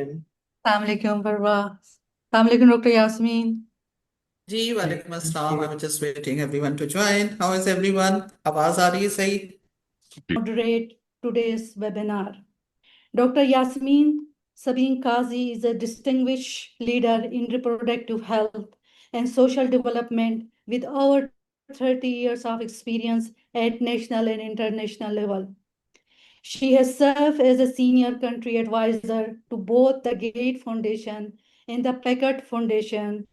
अस्सलाम वालेकुम फरवा। अस्सलाम वालेकुम डॉक्टर यास्मीन। जी वालेकुम अस्सलाम। I was just waiting everyone to join. How is everyone? आवाज आ रही है सही? Moderate today's webinar. Dr. Yasmeen Sabeeh Qazi is a distinguished leader in reproductive health and social development with over 30 years of experience at national and international level. She has served as a senior country advisor to both the Gate Foundation and the Packard Foundation,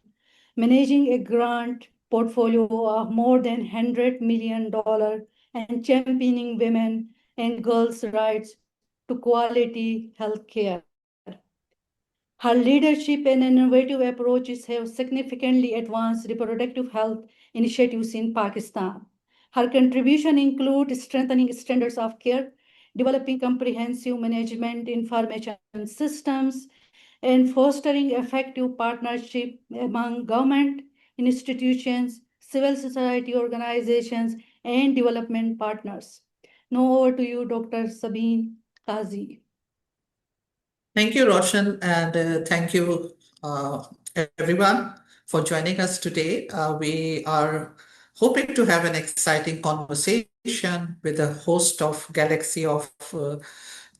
managing a grant portfolio of more than $100 million and championing women and girls' rights to quality health care. Her leadership and innovative approaches have significantly advanced reproductive health initiatives in Pakistan. Her contribution include strengthening standards of care, developing comprehensive management information systems, and fostering effective partnership among government, institutions, civil society organizations, and development partners. Now over to you, Dr. Sabeeh Qazi. Thank you, Roshan, and thank you, uh, everyone, for joining us today. We are hoping to have an exciting conversation with a host of galaxy of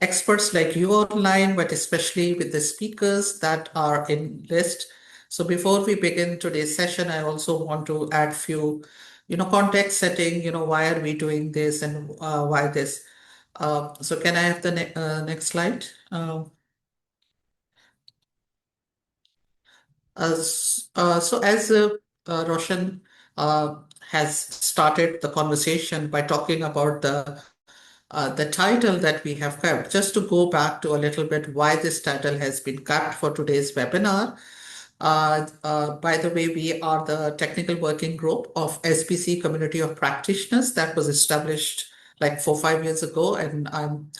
experts like you online, but especially with the speakers that are in list. So before we begin today's session, I also want to add few, context setting, why are we doing this and why this. So can I have the next slide? So as Roshan has started the conversation by talking about the title that we have kept, just to go back to a little bit why this title has been kept for today's webinar. By the way, we are the technical working group of SBC Community of Practitioners that was established like 4 or 5 years ago, and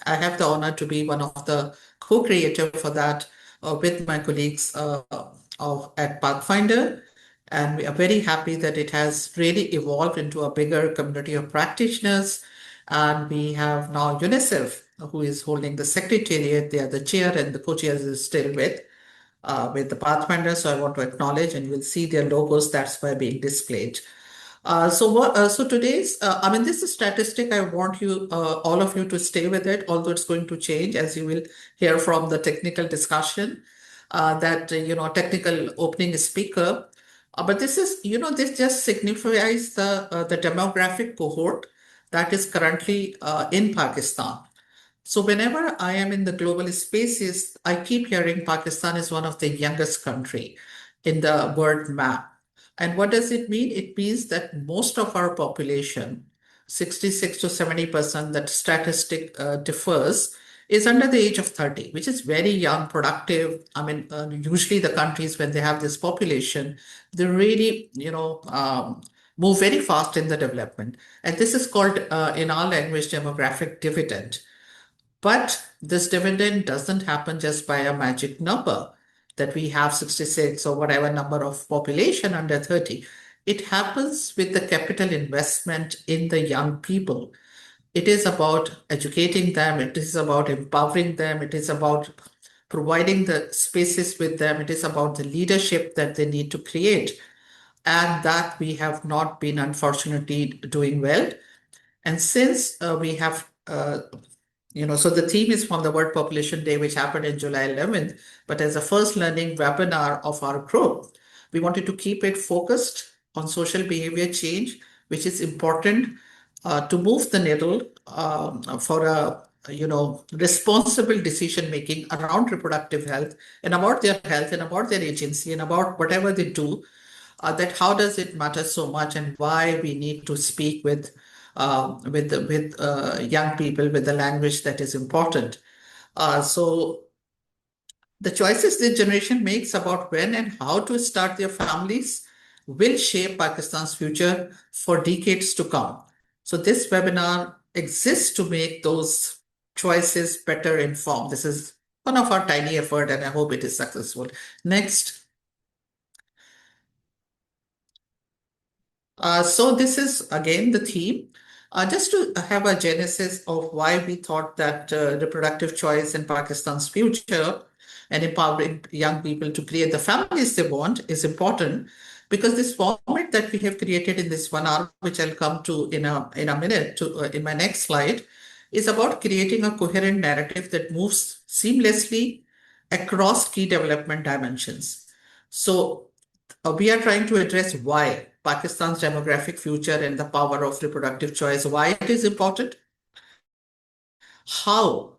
I have the honor to be one of the co-creator for that with my colleagues at Pathfinder. And we are very happy that it has really evolved into a bigger community of practitioners. And we have now UNICEF, who is holding the secretariat. They are the chair, and the co-chair is still with the Pathfinder. So I want to acknowledge, and you'll see their logos that's why being displayed. So today's, I mean, this is statistic. I want you, all of you to stay with it, although it's going to change as you will hear from the technical discussion, technical opening speaker. But this is, this just signifies the demographic cohort that is currently in Pakistan. So whenever I am in the global spaces, I keep hearing Pakistan is one of the youngest country in the world map. And what does it mean? It means that most of our population, 66 to 70%, that statistic differs, is under the age of 30, which is very young, productive. I mean, usually the countries, when they have this population, they really, move very fast in the development. And this is called, in our language, demographic dividend. But this dividend doesn't happen just by a magic number that we have 66 or whatever number of population under 30. It happens with the capital investment in the young people. It is about educating them, it is about empowering them, it is about providing the spaces with them, it is about the leadership that they need to create. And that we have not been, unfortunately, doing well. And since we have so the theme is from the World Population Day, which happened in July 11th. But as a first learning webinar of our group, we wanted to keep it focused on social behavior change, which is important to move the needle for a responsible decision making around reproductive health and about their health and about their agency and about whatever they do. That how does it matter so much and why we need to speak with young people with the language that is important. So the choices this generation makes about when and how to start their families will shape Pakistan's future for decades to come. So this webinar exists to make those choices better informed. This is one of our tiny effort, and I hope it is successful. Next. So this is again the theme. Just to have a genesis of why we thought that reproductive choice in Pakistan's future. and empowering young people to create the families they want is important, because this format that we have created in this 1 hour, which I'll come to in a minute to in my next slide, is about creating a coherent narrative that moves seamlessly across key development dimensions. So we are trying to address why Pakistan's demographic future and the power of reproductive choice, why it is important, how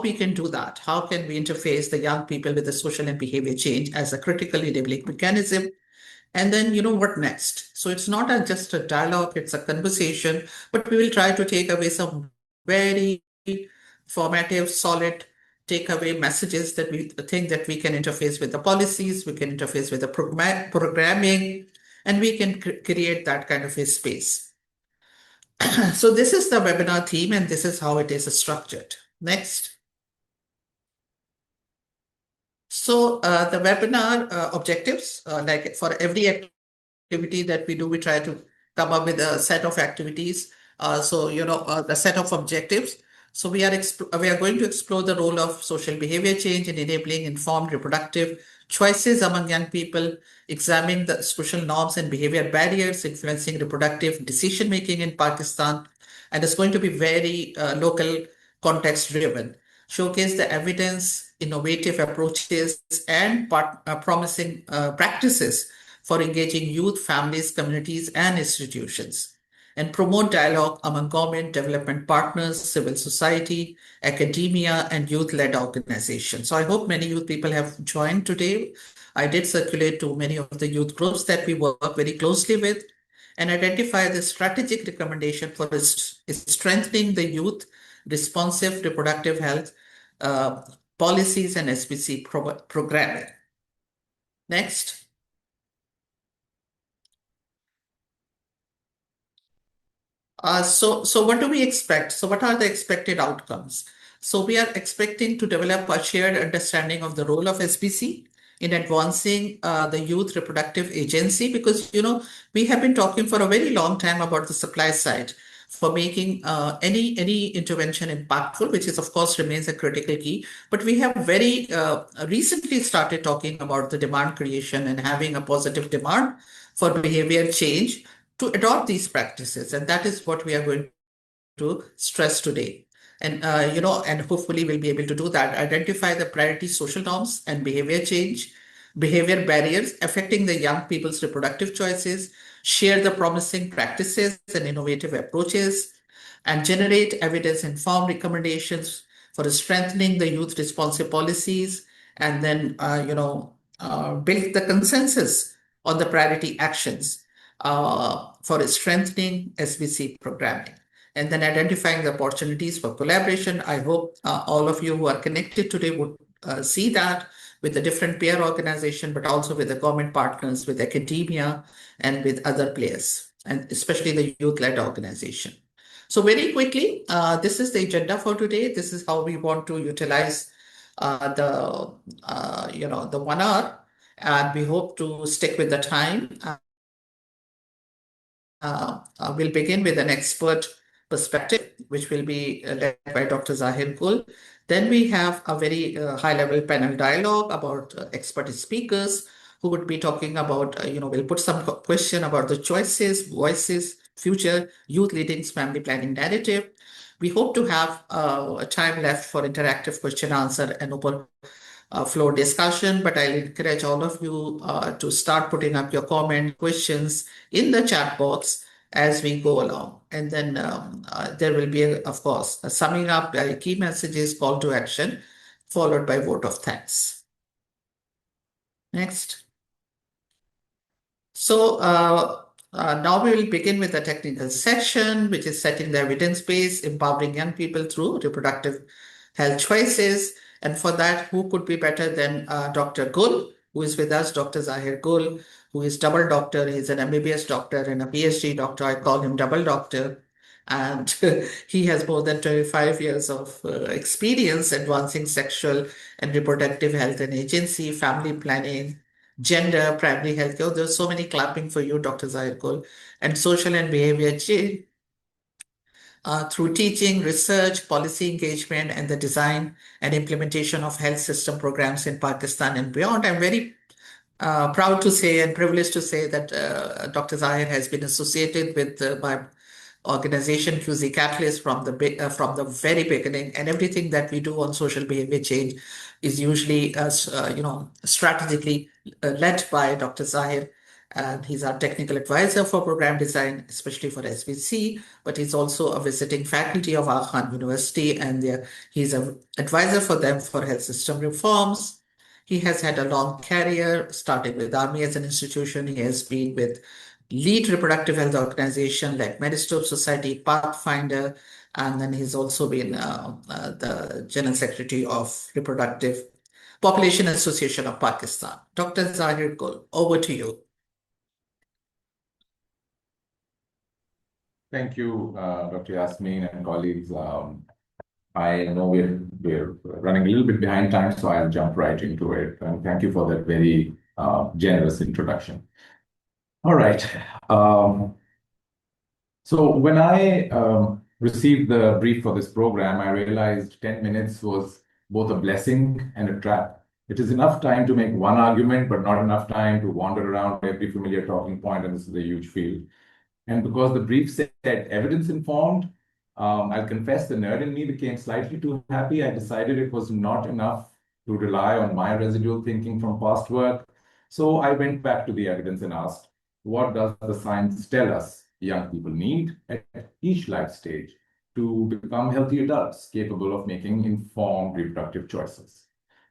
we can do that, how can we interface the young people with the social and behavior change as a critical enabling mechanism, and then what next. So it's not just a dialogue, it's a conversation, but we will try to take away some very formative, solid takeaway messages that we think that we can interface with the policies, we can interface with the programming, and we can create that kind of a space. So this is the webinar theme, and this is how it is structured. Next. So the webinar objectives, like for every activity that we do, we try to come up with a set of activities. The set of objectives. So we are going to explore the role of social behavior change in enabling informed reproductive choices among young people, examine the social norms and behavior barriers influencing reproductive decision making in Pakistan, and it's going to be very local context driven. Showcase the evidence, innovative approaches, and promising practices for engaging youth, families, communities, and institutions, and promote dialogue among government, development partners, civil society, academia, and youth-led organizations. So I hope many youth people have joined today. I did circulate to many of the youth groups that we work very closely with, and identify the strategic recommendation for strengthening the youth responsive reproductive health uh, policies and SPC programming. Next. So what do we expect? So what are the expected outcomes? So we are expecting to develop a shared understanding of the role of SBC in advancing the youth reproductive agency, because we have been talking for a very long time about the supply side for making any intervention impactful, which is of course remains a critical key. But we have very recently started talking about the demand creation and having a positive demand for behavior change to adopt these practices, and that is what we are going to stress today. And hopefully we'll be able to do that. Identify the priority social norms and behavior change, behavior barriers affecting the young people's reproductive choices, share the promising practices and innovative approaches, and generate evidence-informed recommendations for strengthening the youth responsive policies, and then build the consensus on the priority actions for strengthening SBC programming, and then identifying the opportunities for collaboration. I hope all of you who are connected today would see that with the different peer organization, but also with the government partners, with academia, and with other players, and especially the youth-led organization. So very quickly, this is the agenda for today. This is how we want to utilize the 1 hour, and we hope to stick with the time. We'll begin with an expert perspective, which will be led by Dr. Xaher Gul. Then we have a very high-level panel dialogue about expert speakers who would be talking about, we'll put some question about the choices, voices, future youth leading family planning narrative. We hope to have a time left for interactive question answer and open floor discussion, but I'll encourage all of you to start putting up your comment questions in the chat box as we go along. And then there will be, of course, a summing up, key messages, call to action, followed by vote of thanks. Next. So now we will begin with the technical section, which is setting the evidence base, empowering young people through reproductive health choices. And for that, who could be better than Dr. Gul, who is with us, Dr. Xaher Gul, who is double doctor. He's an MBBS doctor and a PhD doctor. I call him double doctor. And he has more than 25 years of experience advancing sexual and reproductive health and agency, family planning, gender, primary health care. There's so many clapping for you, Dr. Xaher Gul, and social and behavior change. through teaching, research, policy engagement, and the design and implementation of health system programs in Pakistan and beyond. I'm very proud to say and privileged to say that Dr. Xaher has been associated with my organization Catalyst from the very beginning, and everything that we do on social behavior change is usually strategically led by Dr. Xaher. And he's our technical advisor for program design, especially for SBC, but he's also a visiting faculty of Agha University, and he's an advisor for them for health system reforms. He has had a long career, starting with Army as an institution. He has been with lead reproductive health organization like Medistop Society, Pathfinder, and then he's also been the General Secretary of Reproductive Population Association of Pakistan. Dr. Zahir Gul, over to you. Thank you, Dr. Yasmeen and colleagues. I know we're running a little bit behind time, so I'll jump right into it. And thank you for that very generous introduction. All right. So when I received the brief for this program, I realized 10 minutes was both a blessing and a trap. It is enough time to make one argument, but not enough time to wander around every familiar talking point, and this is a huge field. And because the brief said evidence-informed, I'll confess the nerd in me became slightly too happy. I decided it was not enough to rely on my residual thinking from past work. So I went back to the evidence and asked, what does the science tell us young people need at each life stage to become healthy adults capable of making informed reproductive choices?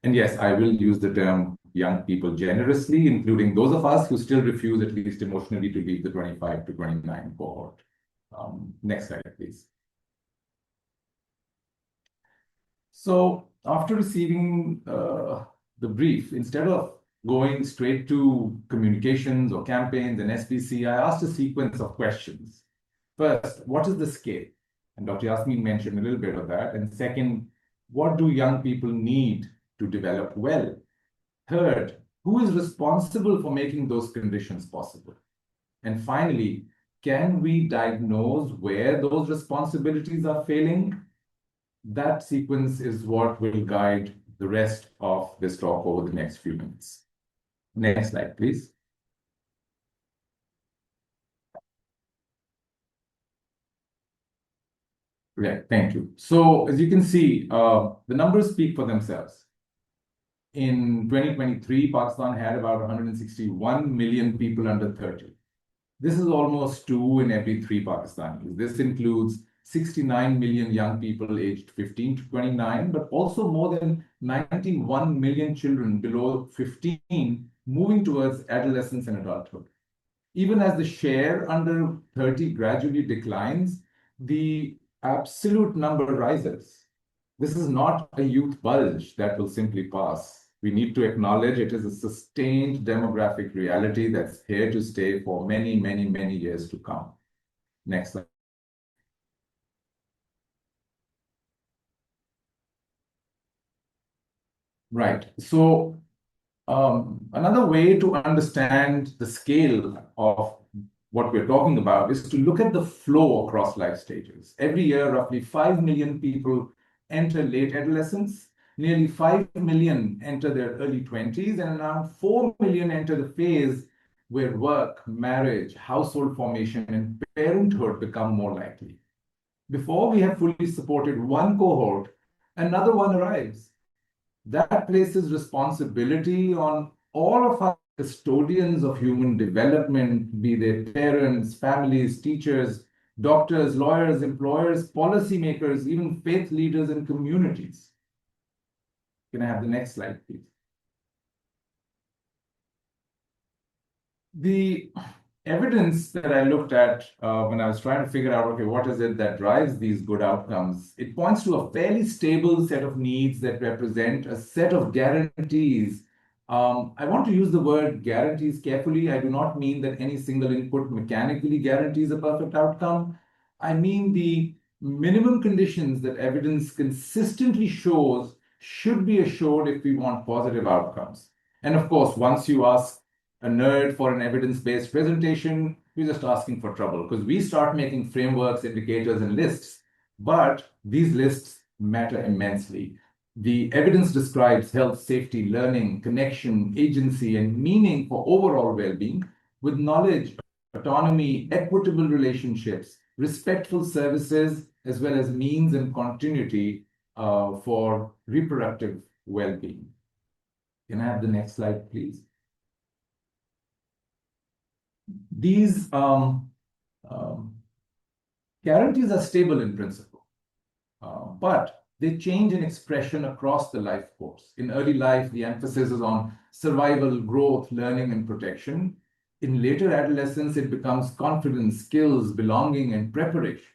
And yes, I will use the term young people generously, including those of us who still refuse, at least emotionally, to leave the 25 to 29 cohort. Next slide, please. So after receiving the brief, instead of going straight to communications or campaigns and SBC, I asked a sequence of questions. First, what is the scale? And Dr. Yasmeen mentioned a little bit of that. And second, what do young people need to develop well? Third, who is responsible for making those conditions possible? And finally, can we diagnose where those responsibilities are failing? That sequence is what will guide the rest of this talk over the next few minutes. Next slide, please. Yeah, thank you. So as you can see, the numbers speak for themselves. In 2023, Pakistan had about 161 million people under 30. This is almost 2 in every 3 Pakistanis. This includes 69 million young people aged 15 to 29, but also more than 91 million children below 15 moving towards adolescence and adulthood. Even as the share under 30 gradually declines, the absolute number rises. This is not a youth bulge that will simply pass. We need to acknowledge it is a sustained demographic reality that's here to stay for many, many, many years to come. Next slide. Right. So another way to understand the scale of what we're talking about is to look at the flow across life stages. Every year, roughly 5 million people enter late adolescence, nearly 5 million enter their early 20s, and around 4 million enter the phase where work, marriage, household formation, and parenthood become more likely. Before we have fully supported one cohort, another one arrives. That places responsibility on all of us custodians of human development, be they parents, families, teachers, doctors, lawyers, employers, policymakers, even faith leaders and communities. Can I have the next slide, please? The evidence that I looked at when I was trying to figure out, okay, what is it that drives these good outcomes? It points to a fairly stable set of needs that represent a set of guarantees. I want to use the word guarantees carefully. I do not mean that any single input mechanically guarantees a perfect outcome. I mean the minimum conditions that evidence consistently shows should be assured if we want positive outcomes. And of course, once you ask a nerd for an evidence-based presentation, we're just asking for trouble because we start making frameworks, indicators, and lists But these lists matter immensely. The evidence describes health, safety, learning, connection, agency, and meaning for overall well-being, with knowledge, autonomy, equitable relationships, respectful services, as well as means and continuity for reproductive well-being. Can I have the next slide, please? These guarantees are stable in principle, but they change in expression across the life course. In early life, the emphasis is on survival, growth, learning, and protection. In later adolescence, it becomes confidence, skills, belonging, and preparation.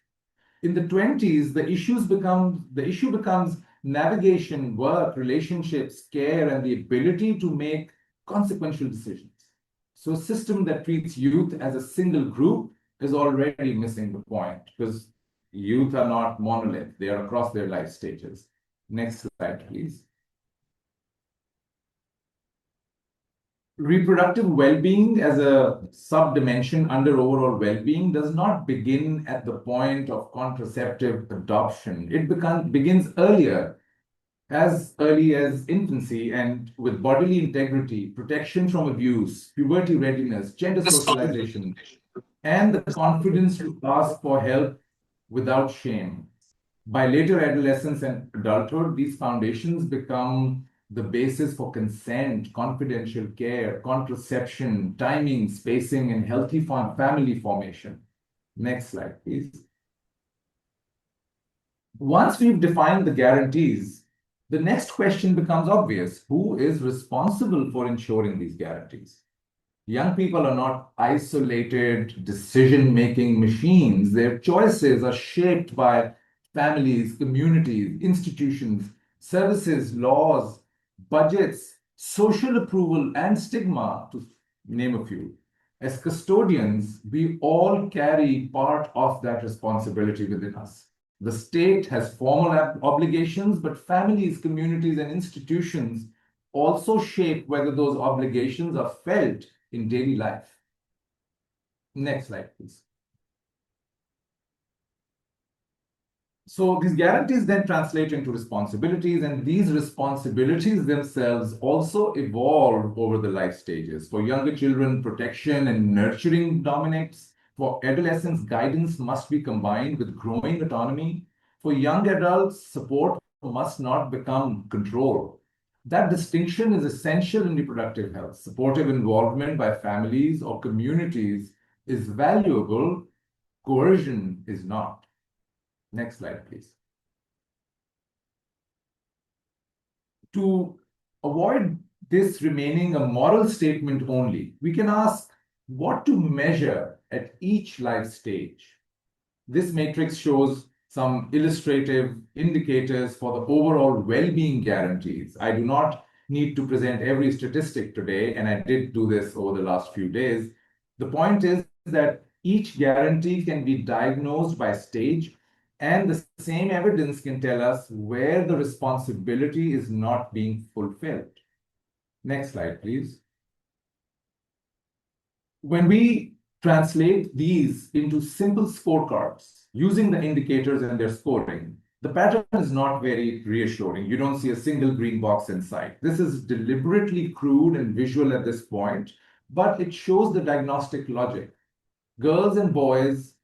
In the 20s, the issue becomes navigation, work, relationships, care, and the ability to make consequential decisions. So a system that treats youth as a single group is already missing the point, because youth are not monolith. They are across their life stages. Next slide, please. Reproductive well-being as a sub-dimension under overall well-being does not begin at the point of contraceptive adoption. It begins earlier, as early as infancy, and with bodily integrity, protection from abuse, puberty readiness, gender socialization, and the confidence to ask for help without shame. By later adolescence and adulthood, these foundations become the basis for consent, confidential care, contraception, timing, spacing, and healthy family formation. Next slide, please. Once we've defined the guarantees, the next question becomes obvious. Who is responsible for ensuring these guarantees? Young people are not isolated decision-making machines. Their choices are shaped by families, communities, institutions, services, laws, budgets, social approval, and stigma, to name a few. As custodians, we all carry part of that responsibility within us. The state has formal obligations, but families, communities, and institutions also shape whether those obligations are felt in daily life. Next slide, please. So these guarantees then translate into responsibilities, and these responsibilities themselves also evolve over the life stages. For younger children, protection and nurturing dominates. For adolescents, guidance must be combined with growing autonomy. For young adults, support must not become control. That distinction is essential in reproductive health. Supportive involvement by families or communities is valuable. Coercion is not. Next slide, please. To avoid this remaining a moral statement only, we can ask what to measure at each life stage. This matrix shows some illustrative indicators for the overall well-being guarantees. I do not need to present every statistic today, and I did do this over the last few days. The point is that each guarantee can be diagnosed by stage, and the same evidence can tell us where the responsibility is not being fulfilled. Next slide, please. When we translate these into simple scorecards using the indicators and their scoring, the pattern is not very reassuring. You don't see a single green box in sight. This is deliberately crude and visual at this point, but it shows the diagnostic logic. Girls and boys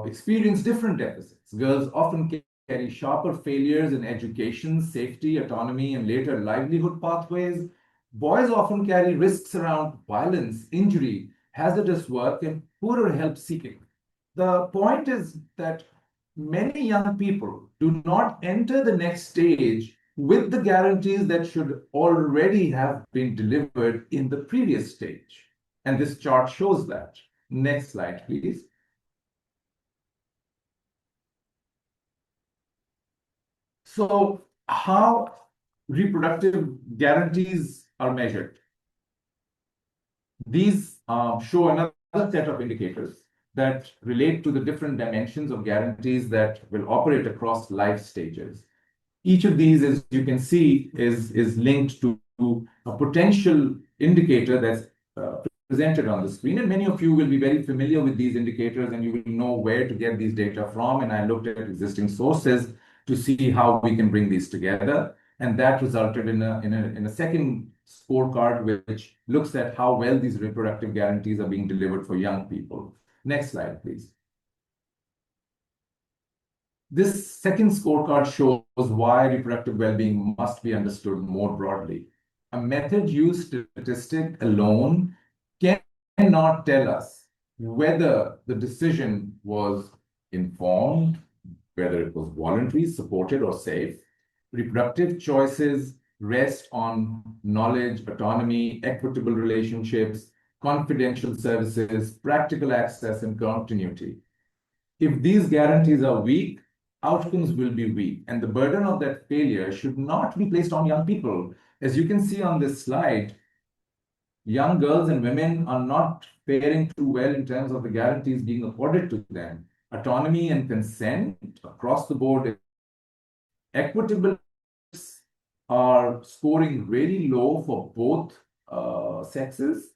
experience different deficits. Girls often carry sharper failures in education, safety, autonomy, and later livelihood pathways. Boys often carry risks around violence, injury, hazardous work, and poorer help seeking. The point is that many young people do not enter the next stage with the guarantees that should already have been delivered in the previous stage. And this chart shows that. Next slide, please. So how reproductive guarantees are measured? These show another set of indicators that relate to the different dimensions of guarantees that will operate across life stages. Each of these, as you can see, is linked to a potential indicator that's presented on the screen. And many of you will be very familiar with these indicators and you will know where to get these data from. And I looked at existing sources to see how we can bring these together. And that resulted in a second scorecard, which looks at how well these reproductive guarantees are being delivered for young people. Next slide, please. This second scorecard shows why reproductive well-being must be understood more broadly. A method-use statistic alone cannot tell us whether the decision was informed, whether it was voluntary, supported, or safe. Reproductive choices rest on knowledge, autonomy, equitable relationships, confidential services, practical access, and continuity. If these guarantees are weak, outcomes will be weak, and the burden of that failure should not be placed on young people. As you can see on this slide, young girls and women are not faring too well in terms of the guarantees being accorded to them. Autonomy and consent across the board, equitable are scoring really low for both sexes.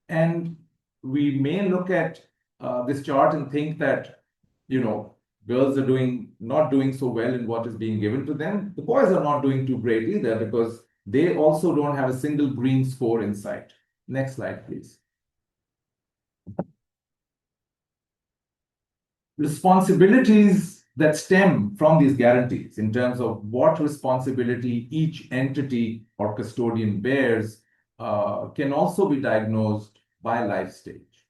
And we may look at this chart and think that, girls are not doing so well in what is being given to them. The boys are not doing too great either because they also don't have a single green score in sight. Next slide, please. Responsibilities that stem from these guarantees in terms of what responsibility each entity or custodian bears can also be diagnosed by life stage.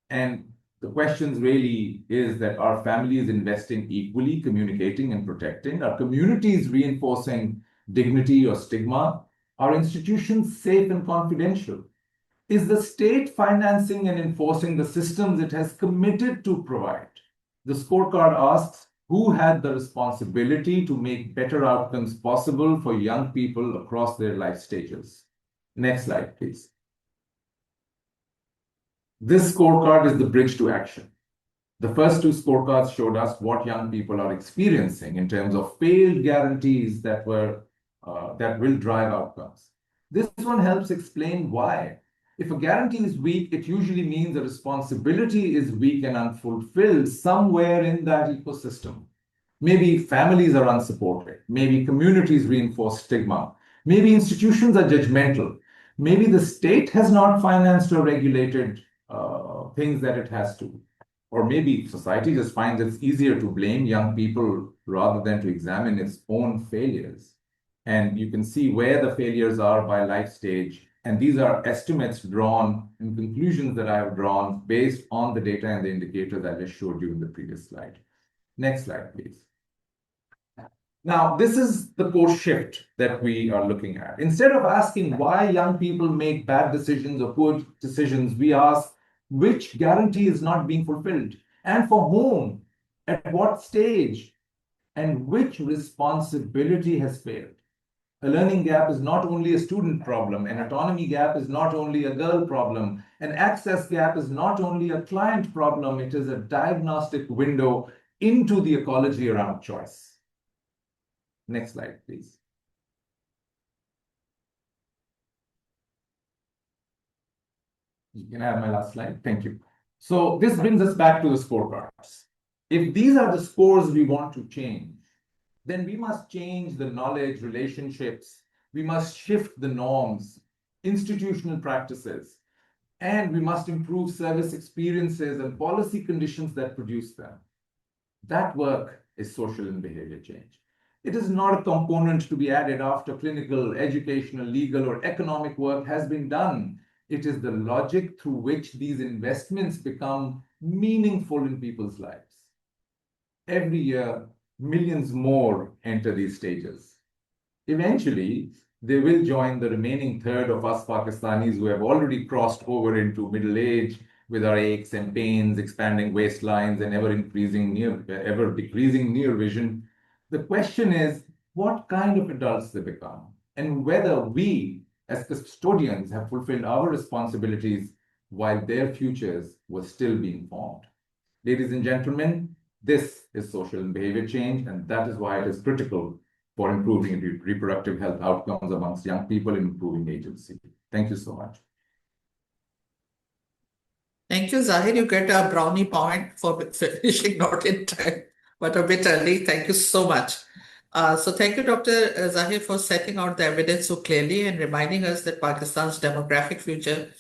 And the questions really is that are families investing equally, communicating and protecting? Are communities reinforcing dignity or stigma? Are institutions safe and confidential? Is the state financing and enforcing the systems it has committed to provide? The scorecard asks, who had the responsibility to make better outcomes possible for young people across their life stages? Next slide, please. This scorecard is the bridge to action. The first two scorecards showed us what young people are experiencing in terms of failed guarantees that will drive outcomes. This one helps explain why. If a guarantee is weak, it usually means a responsibility is weak and unfulfilled somewhere in that ecosystem. Maybe families are unsupported. Maybe communities reinforce stigma. Maybe institutions are judgmental. Maybe the state has not financed or regulated things that it has to. Or maybe society just finds it's easier to blame young people rather than to examine its own failures. And you can see where the failures are by life stage. And these are estimates drawn and conclusions that I have drawn based on the data and the indicators I just showed you in the previous slide. Next slide, please. Now, this is the core shift that we are looking at. Instead of asking why young people make bad decisions or poor decisions, we ask which guarantee is not being fulfilled and for whom, at what stage, and which responsibility has failed. A learning gap is not only a student problem, an autonomy gap is not only a girl problem, an access gap is not only a client problem, it is a diagnostic window into the ecology around choice. Next slide, please. You can have my last slide. Thank you. So this brings us back to the scorecards. If these are the scores we want to change, then we must change the knowledge, relationships. We must shift the norms, institutional practices, and we must improve service experiences and policy conditions that produce them. That work is social and behavior change. It is not a component to be added after clinical, educational, legal, or economic work has been done. It is the logic through which these investments become meaningful in people's lives. Every year, millions more enter these stages. Eventually, they will join the remaining third of us Pakistanis who have already crossed over into middle age with our aches and pains, expanding waistlines, and ever decreasing near vision. The question is, what kind of adults they become, and whether we, as custodians, have fulfilled our responsibilities while their futures were still being formed. Ladies and gentlemen, this is social and behavior change, and that is why it is critical for improving reproductive health outcomes amongst young people and improving agency. Thank you so much. Thank you, Zahir. You get a brownie point for finishing not in time, but a bit early. Thank you so much. So thank you, Dr. Zahir, for setting out the evidence so clearly and reminding us that Pakistan's demographic future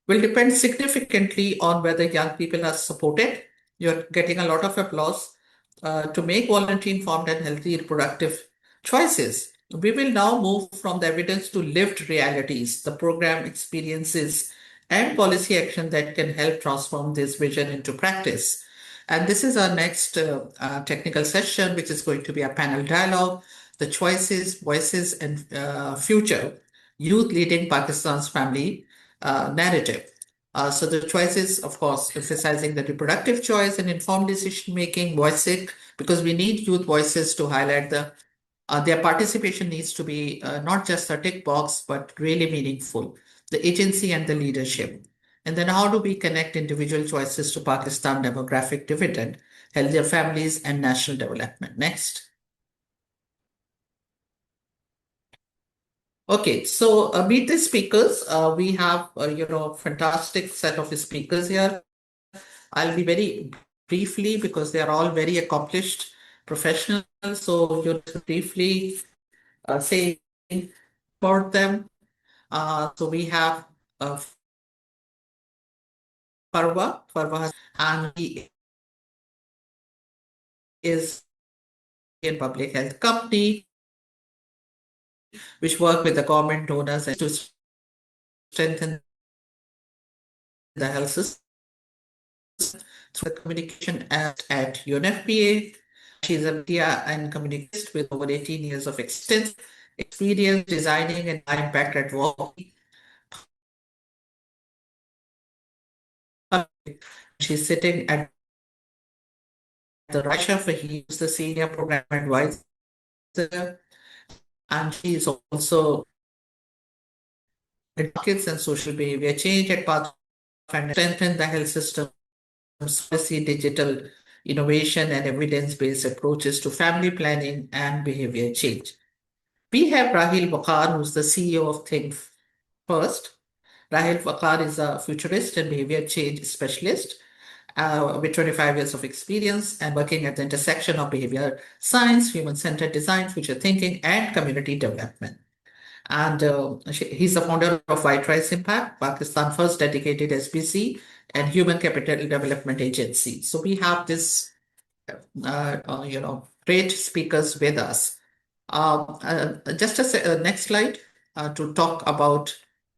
will depend significantly on whether young people are supported. You're getting a lot of applause to make voluntary, informed, and healthy reproductive choices. We will now move from the evidence to lived realities, the program experiences, and policy action that can help transform this vision into practice. And this is our next technical session, which is going to be a panel dialogue, the choices, voices, and future, youth leading Pakistan's family narrative. So the choices, of course, emphasizing the reproductive choice and informed decision making, voicing, because we need youth voices to highlight their participation needs to be not just a tick box, but really meaningful, the agency and the leadership. And then how do we connect individual choices to Pakistan demographic dividend, healthier families, and national development? Next. Okay, so meet the speakers. We have, fantastic set of speakers here. I'll be very briefly because they are all very accomplished professionals. So you briefly say about them. So we have Farwa. And he is in public health company, which work with the government donors to strengthen the health system through the communication at UNFPA. She's a media and communicationist with over 18 years of extensive experience designing and impact at work. She's sitting at the Russia Faheem, who's the senior program advisor, and she is also advocates and social behavior change at Pathfinder, strengthen the health system, policy, digital innovation, and evidence-based approaches to family planning and behavior change. We have Raheel Waqar, who's the CEO of Think First. Raheel Waqar is a futurist and behavior change specialist with 25 years of experience and working at the intersection of behavior science, human-centered design, future thinking, and community development. And he's the founder of White Rice Impact, Pakistan's first dedicated SBC and Human Capital Development Agency. So we have this, great speakers with us. Just a next slide to talk about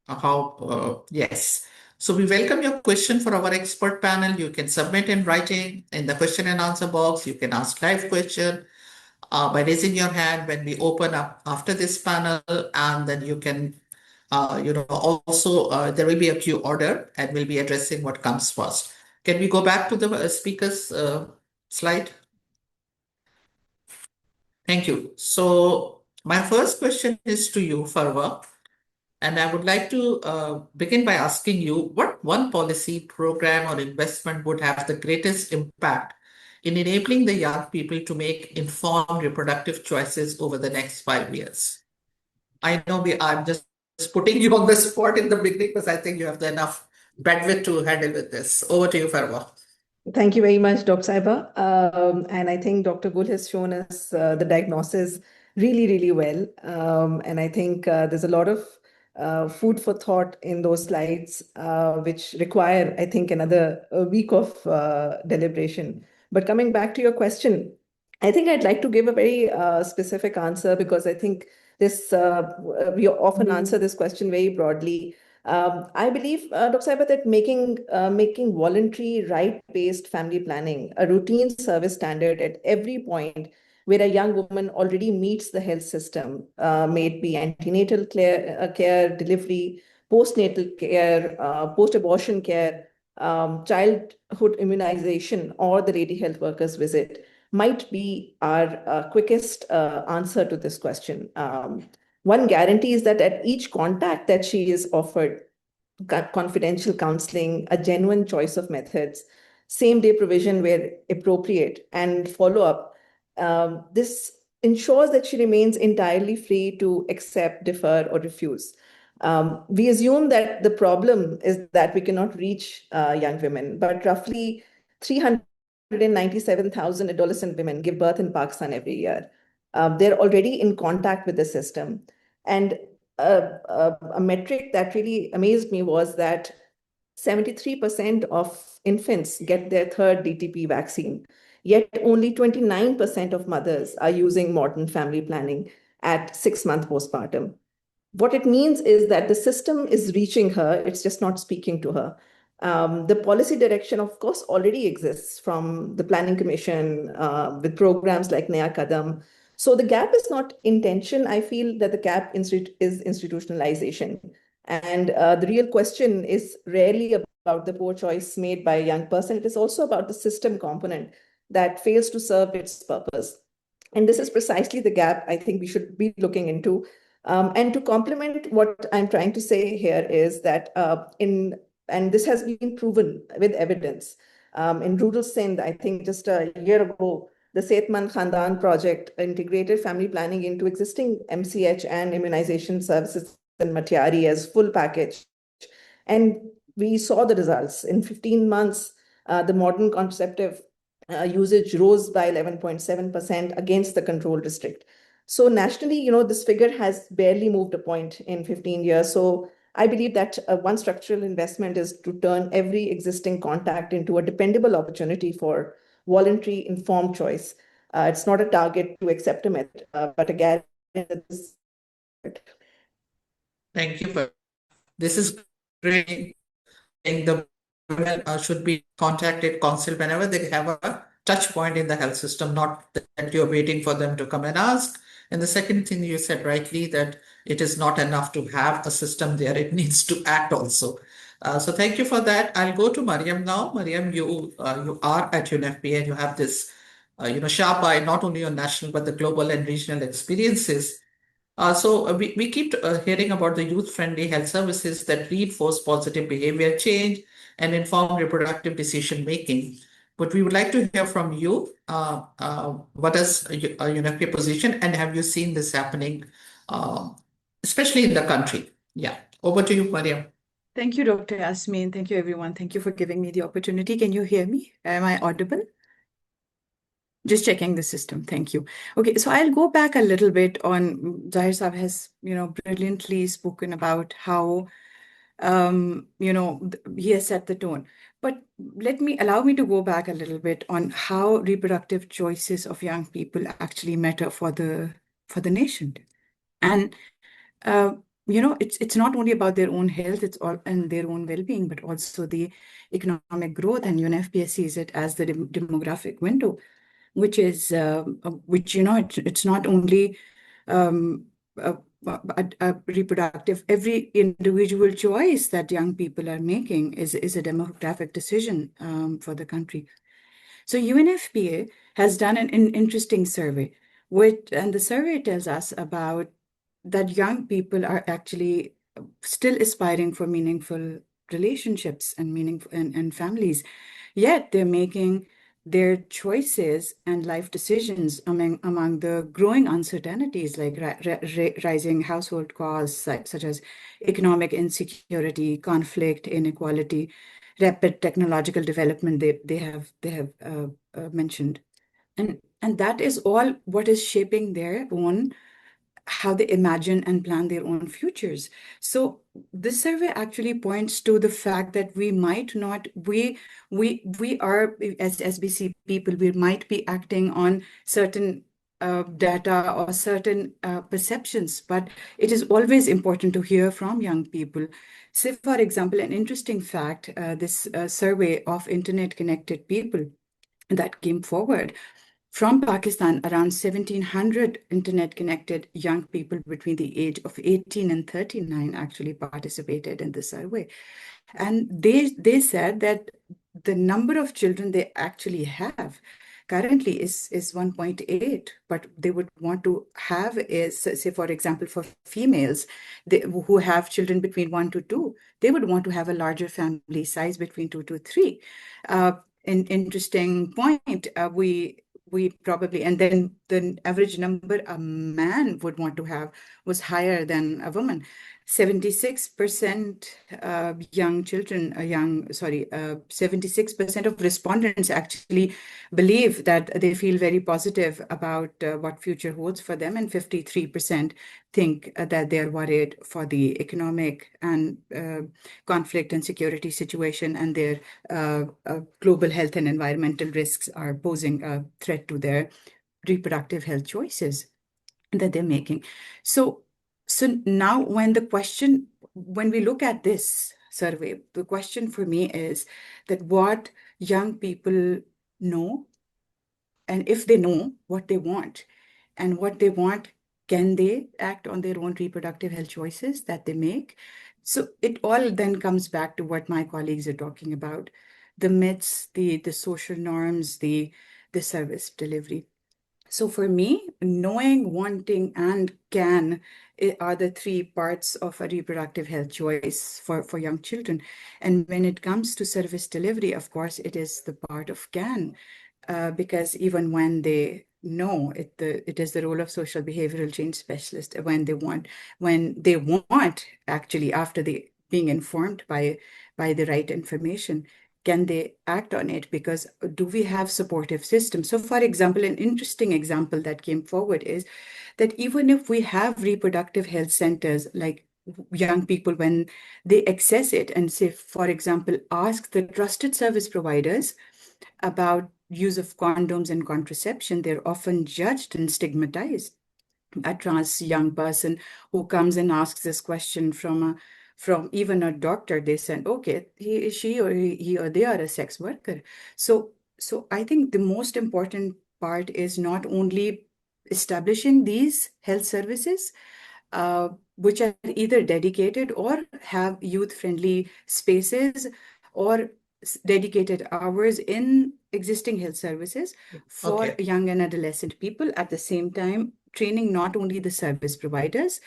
how, yes. So we welcome your question for our expert panel. You can submit in writing in the question and answer box. You can ask live question by raising your hand when we open up after this panel, and then you can, also there will be a queue order and we'll be addressing what comes first. Can we go back to the speakers slide? Thank you. So my first question is to you, Farwa, and I would like to begin by asking you what one policy, program, or investment would have the greatest impact in enabling the young people to make informed reproductive choices over the next 5 years? I know I'm just putting you on the spot in the beginning because I think you have enough bandwidth to handle with this. Over to you, Farwa. Thank you very much, Dr. Sabeeh. And I think Dr. Gul has shown us the diagnosis really, really well. And I think there's a lot of food for thought in those slides, which require, I think, another week of deliberation. But coming back to your question, I think I'd like to give a very specific answer because I think this we often answer this question very broadly. I believe, Dr. Sabeeh, that making voluntary right-based family planning a routine service standard at every point where a young woman already meets the health system, may it be antenatal care, delivery, postnatal care, post-abortion care, childhood immunization, or the lady health workers visit, might be our quickest answer to this question. One guarantee is that at each contact that she is offered, confidential counseling, a genuine choice of methods, same-day provision where appropriate, and follow-up. This ensures that she remains entirely free to accept, defer, or refuse. We assume that the problem is that we cannot reach young women, but roughly 397,000 adolescent women give birth in Pakistan every year. They're already in contact with the system. And a metric that really amazed me was that 73% of infants get their third DTP vaccine, yet only 29% of mothers are using modern family planning at 6 months postpartum. What it means is that the system is reaching her, it's just not speaking to her. The policy direction, of course, already exists from the Planning Commission with programs like Naya Kadam. So the gap is not intention. I feel that the gap is institutionalization. And the real question is rarely about the poor choice made by a young person. It is also about the system component that fails to serve its purpose. And this is precisely the gap I think we should be looking into. And to complement what I'm trying to say here is that and this has been proven with evidence. In rural Sindh, I think just a year ago, the Sehtmand Khandan project integrated family planning into existing MCH and immunization services in Matiari as full package. And we saw the results. In 15 months, the modern contraceptive usage rose by 11.7% against the control district. So nationally, this figure has barely moved a point in 15 years. So I believe that one structural investment is to turn every existing contact into a dependable opportunity for voluntary informed choice. It's not a target to accept a myth, but a guarantee that this. Thank you for this is great. Saying the women should be contacted counsel whenever they have a touch point in the health system, not that you're waiting for them to come and ask. And the second thing you said rightly, that it is not enough to have a system there, it needs to act also. So thank you for that. I'll go to Mariyam now. Mariyam, you are at UNFPA and you have this sharp eye not only on national but the global and regional experiences. We keep hearing about the youth-friendly health services that reinforce positive behavior change and inform reproductive decision-making. But we would like to hear from you. What is UNFPA position, and have you seen this happening, especially in the country? Yeah, over to you, Mariyam. Thank you, Dr. Yasmeen. Thank you, everyone. Thank you for giving me the opportunity. Can you hear me? Am I audible? Just checking the system. Thank you. Okay, so I'll go back a little bit on Xaher Saab has, brilliantly spoken about how, he has set the tone. But allow me to go back a little bit on how reproductive choices of young people actually matter for the nation. And it's not only about their own health, it's all and their own well-being, but also the economic growth. And UNFPA sees it as the demographic window, which is it's not only a reproductive. Every individual choice that young people are making is a demographic decision for the country. So UNFPA has done an interesting survey, and the survey tells us about that young people are actually still aspiring for meaningful relationships and families, yet they're making their choices and life decisions among the growing uncertainties like rising household costs such as economic insecurity, conflict, inequality, rapid technological development they have mentioned, and that is all what is shaping their own how they imagine and plan their own futures. So this survey actually points to the fact that we might not, we are, as SBC people, we might be acting on certain data or certain perceptions, but it is always important to hear from young people. Say, for example, an interesting fact, this survey of internet-connected people that came forward, from Pakistan, around 1,700 internet-connected young people between the age of 18 and 39 actually participated in the survey. And they said that the number of children they actually have currently is 1.8, but they would want to have is, say, for example, for females who have children between 1 to 2, they would want to have a larger family size between 2 to 3. An interesting point, we probably, and then the average number a man would want to have was higher than a woman. 76% young children, 76% of respondents actually believe that they feel very positive about what future holds for them, and 53% think that they are worried for the economic and conflict and security situation, and their global health and environmental risks are posing a threat to their reproductive health choices that they're making. So now when we look at this survey, the question for me is that what young people know, and if they know what they want, can they act on their own reproductive health choices that they make? So it all then comes back to what my colleagues are talking about, the myths, the social norms, the service delivery. So for me, knowing, wanting, and can are the three parts of a reproductive health choice for young children. And when it comes to service delivery, of course, it is the part of can, because even when they know, it is the role of social behavioral change specialist when they want, actually, after they being informed by the right information, can they act on it? Because do we have supportive systems? So for example, an interesting example that came forward is that even if we have reproductive health centers, like young people, when they access it and say, for example, ask the trusted service providers about use of condoms and contraception, they're often judged and stigmatized. A trans young person who comes and asks this question from even a doctor, they said, okay, she or he or they are a sex worker. So I think the most important part is not only establishing these health services, which are either dedicated or have youth-friendly spaces or dedicated hours in existing health services for young and adolescent people. At the same time, training not only the service providers,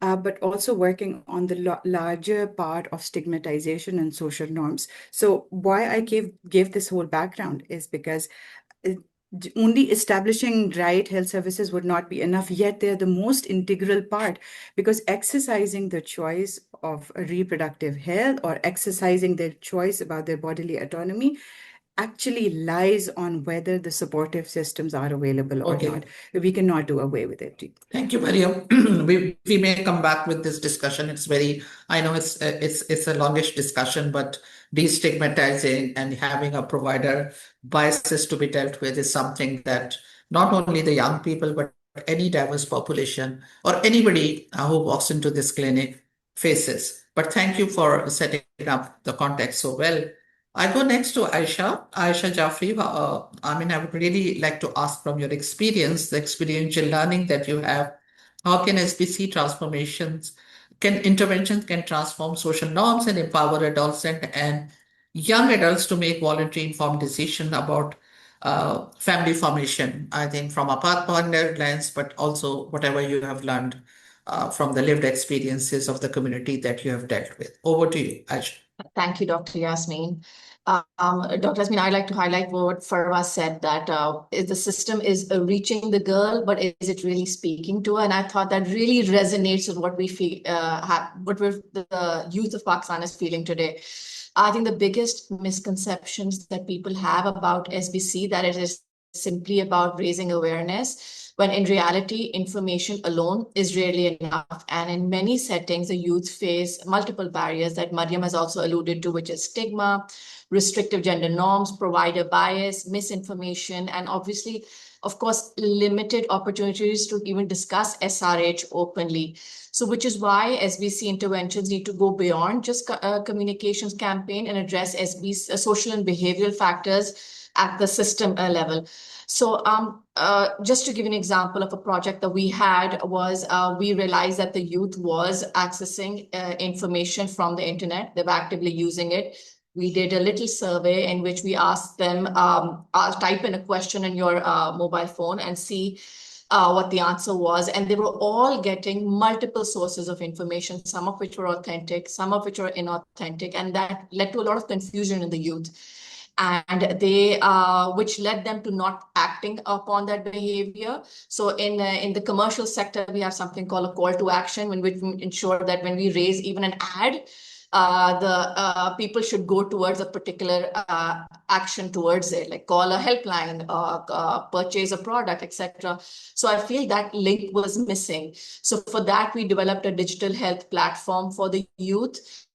but also working on the larger part of stigmatization and social norms. So why I gave this whole background is because only establishing right health services would not be enough, yet they're the most integral part, because exercising the choice of reproductive health or exercising their choice about their bodily autonomy actually lies on whether the supportive systems are available or not. We cannot do away with it. Thank you, Mariyam. we may come back with this discussion. I know it's a longish discussion, but destigmatizing and having a provider biases to be dealt with is something that not only the young people, but any diverse population or anybody who walks into this clinic faces. But thank you for setting up the context so well. I go next to Ayesha Jafri. I would really like to ask from your experience, the experiential learning that you have, how can SBC interventions can transform social norms and empower adolescents and young adults to make voluntary informed decisions about family formation, I think from a Pathfinder lens, but also whatever you have learned from the lived experiences of the community that you have dealt with. Over to you, Ayesha. Thank you, Dr. Yasmeen. Dr. Yasmeen, I'd like to highlight what Farwa said, that the system is reaching the girl, but is it really speaking to her? And I thought that really resonates with what we feel, the youth of Pakistan is feeling today. I think the biggest misconceptions that people have about SBC, that it is simply about raising awareness, when in reality, information alone is rarely enough. And in many settings, the youth face multiple barriers that Mariyam has also alluded to, which is stigma, restrictive gender norms, provider bias, misinformation, and obviously, of course, limited opportunities to even discuss SRH openly. So which is why SBC interventions need to go beyond just communications campaign and address SBC social and behavioral factors at the system level. So just to give an example of a project that we had was we realized that the youth was accessing information from the internet. They were actively using it. We did a little survey in which we asked them, type in a question in your mobile phone and see what the answer was. And they were all getting multiple sources of information, some of which were authentic, some of which were inauthentic. And that led to a lot of confusion in the youth. and they which led them to not acting upon that behavior. So in the commercial sector, we have something called a call to action, when we ensure that when we raise even an ad, the people should go towards a particular action towards it, like call a helpline, purchase a product, etc. So I feel that link was missing. So for that, we developed a digital health platform for the youth.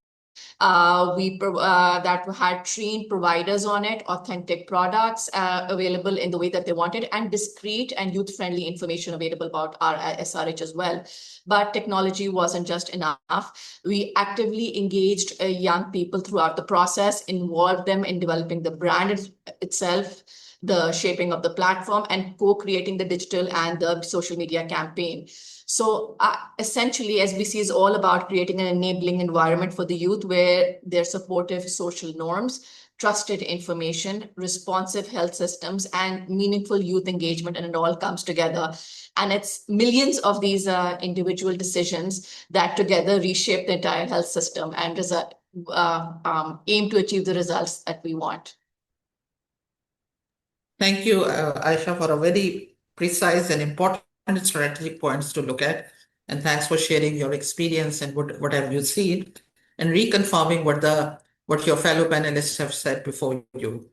That had trained providers on it, authentic products available in the way that they wanted, and discreet and youth-friendly information available about our SRH as well. But technology wasn't just enough. We actively engaged young people throughout the process, involved them in developing the brand itself, the shaping of the platform, and co-creating the digital and the social media campaign. So essentially, SBC is all about creating an enabling environment for the youth where their supportive social norms, trusted information, responsive health systems, and meaningful youth engagement, and it all comes together. And it's millions of these individual decisions that together reshape the entire health system and aim to achieve the results that we want. Thank you, Ayesha, for a very precise and important strategic points to look at. And thanks for sharing your experience and what have you seen, and reconfirming what your fellow panelists have said before you.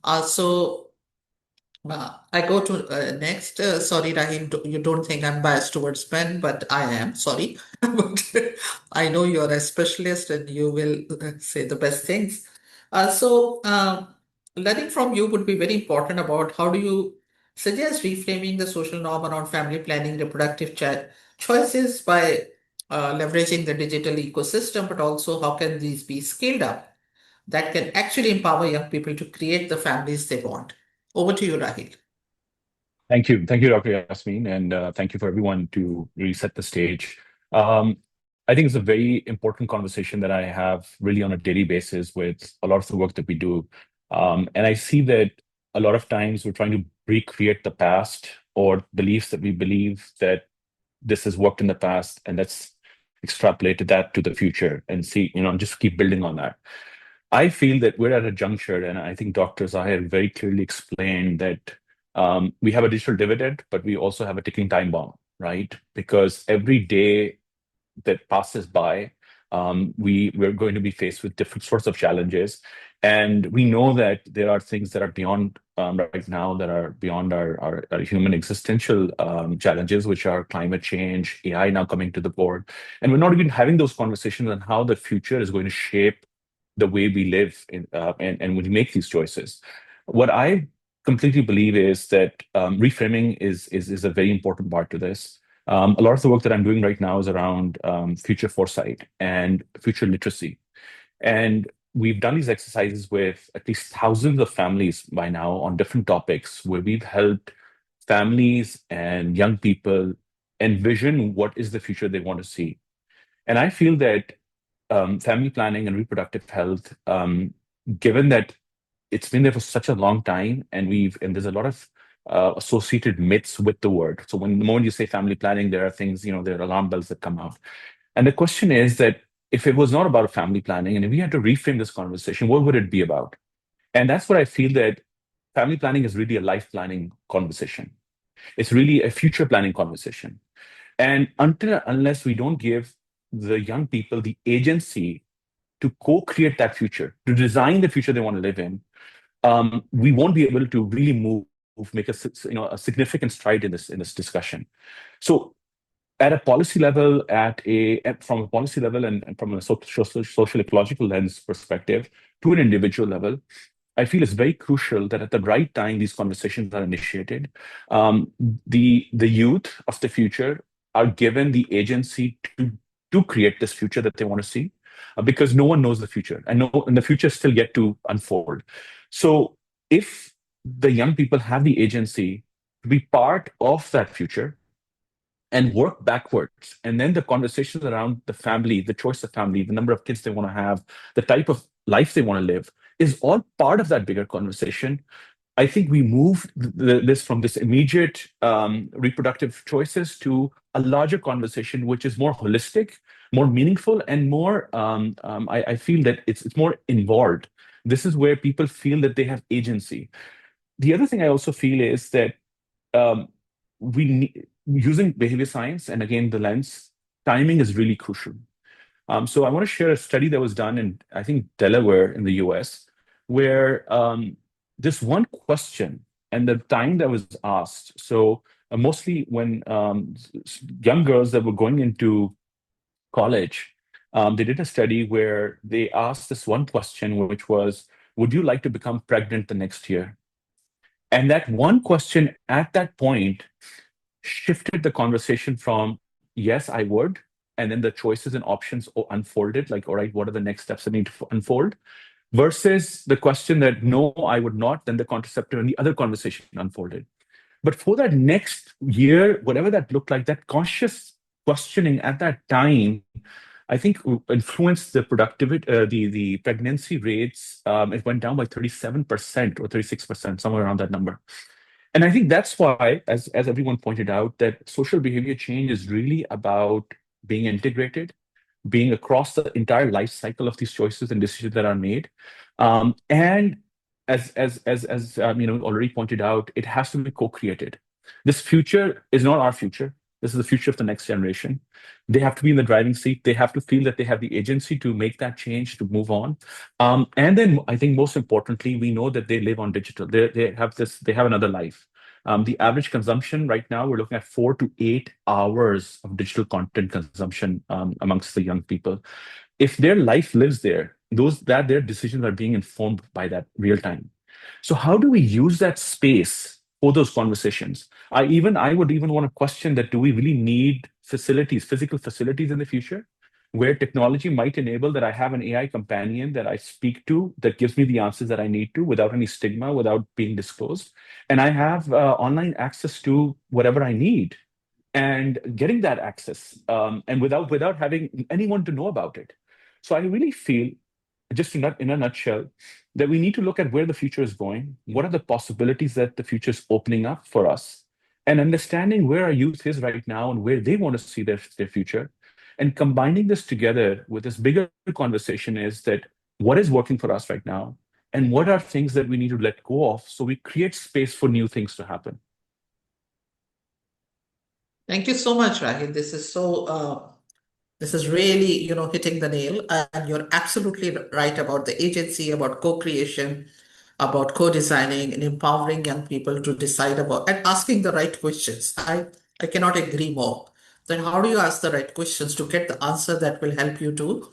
Also, I go to next. Sorry, Raheel, you don't think I'm biased towards men, but I am. Sorry, but I know you're a specialist and you will say the best things. Learning from you would be very important about how do you suggest reframing the social norm around family planning, reproductive choices by leveraging the digital ecosystem, but also how can these be scaled up that can actually empower young people to create the families they want. Over to you, Raheel. Thank you, Dr. Yasmeen, and thank you for everyone to reset the stage. I think it's a very important conversation that I have really on a daily basis with a lot of the work that we do. And I see that a lot of times we're trying to recreate the past or beliefs that we believe that this has worked in the past, and let's extrapolate that to the future and see, just keep building on that. I feel that we're at a juncture, and I think Dr. Xaher very clearly explained that we have a digital dividend, but we also have a ticking time bomb, right? Because every day that passes by, we're going to be faced with different sorts of challenges. And we know that there are things that are beyond right now, that are beyond our human existential challenges, which are climate change, AI now coming to the board. And we're not even having those conversations on how the future is going to shape the way we live and when we make these choices. What I completely believe is that reframing is a very important part to this. A lot of the work that I'm doing right now is around future foresight and future literacy. And we've done these exercises with at least thousands of families by now on different topics, where we've helped families and young people envision what is the future they want to see. And I feel that family planning and reproductive health, given that it's been there for such a long time, and there's a lot of associated myths with the word. So the moment you say family planning, there are things, there are alarm bells that come out. And the question is that if it was not about family planning, and if we had to reframe this conversation, what would it be about? And that's what I feel, that family planning is really a life planning conversation. It's really a future planning conversation. And unless we don't give the young people the agency to co-create that future, to design the future they want to live in, we won't be able to really make a significant stride in this discussion. So, at a policy level, from a policy level and from a social ecological lens perspective, to an individual level, I feel it's very crucial that at the right time these conversations are initiated. The youth of the future are given the agency to create this future that they want to see, because no one knows the future, and the future is still yet to unfold. So if the young people have the agency to be part of that future and work backwards, and then the conversations around the family, the choice of family, the number of kids they want to have, the type of life they want to live, is all part of that bigger conversation. I think we move this from this immediate reproductive choices to a larger conversation, which is more holistic, more meaningful, and more. I feel that it's more involved. This is where people feel that they have agency. The other thing I also feel is that we need, using behavior science and again the lens, timing is really crucial. So I want to share a study that was done in, I think, Delaware in the US, where this one question and the time that was asked. So mostly when young girls that were going into college, they did a study where they asked this one question, which was, would you like to become pregnant the next year? And that one question at that point shifted the conversation from, yes, I would. And then the choices and options unfolded, like, all right, what are the next steps that need to unfold? Versus the question that, no, I would not. Then the contraceptive and the other conversation unfolded. But for that next year, whatever that looked like, that conscious questioning at that time, I think influenced the productivity, the pregnancy rates. It went down by 37% or 36%, somewhere around that number. And I think that's why, as everyone pointed out, that social behavior change is really about being integrated, being across the entire life cycle of these choices and decisions that are made. And as already pointed out, it has to be co-created. This future is not our future. This is the future of the next generation. They have to be in the driving seat. They have to feel that they have the agency to make that change, to move on. And then I think most importantly, we know that they live on digital. They have another life. The average consumption right now, we're looking at 4 to 8 hours of digital content consumption amongst the young people. If their life lives there, their decisions are being informed by that real time. So how do we use that space for those conversations? I would even want to question that, do we really need physical facilities in the future, where technology might enable that I have an AI companion that I speak to that gives me the answers that I need to without any stigma, without being disclosed. And I have online access to whatever I need and getting that access and without having anyone to know about it. So I really feel, just in a nutshell, that we need to look at where the future is going. What are the possibilities that the future is opening up for us? And understanding where our youth is right now and where they want to see their future. And combining this together with this bigger conversation is that what is working for us right now and what are things that we need to let go of so we create space for new things to happen. Thank you so much, Raheel. This is really, hitting the nail. And you're absolutely right about the agency, about co-creation, about co-designing and empowering young people to decide about and asking the right questions. I cannot agree more. Then how do you ask the right questions to get the answer that will help you to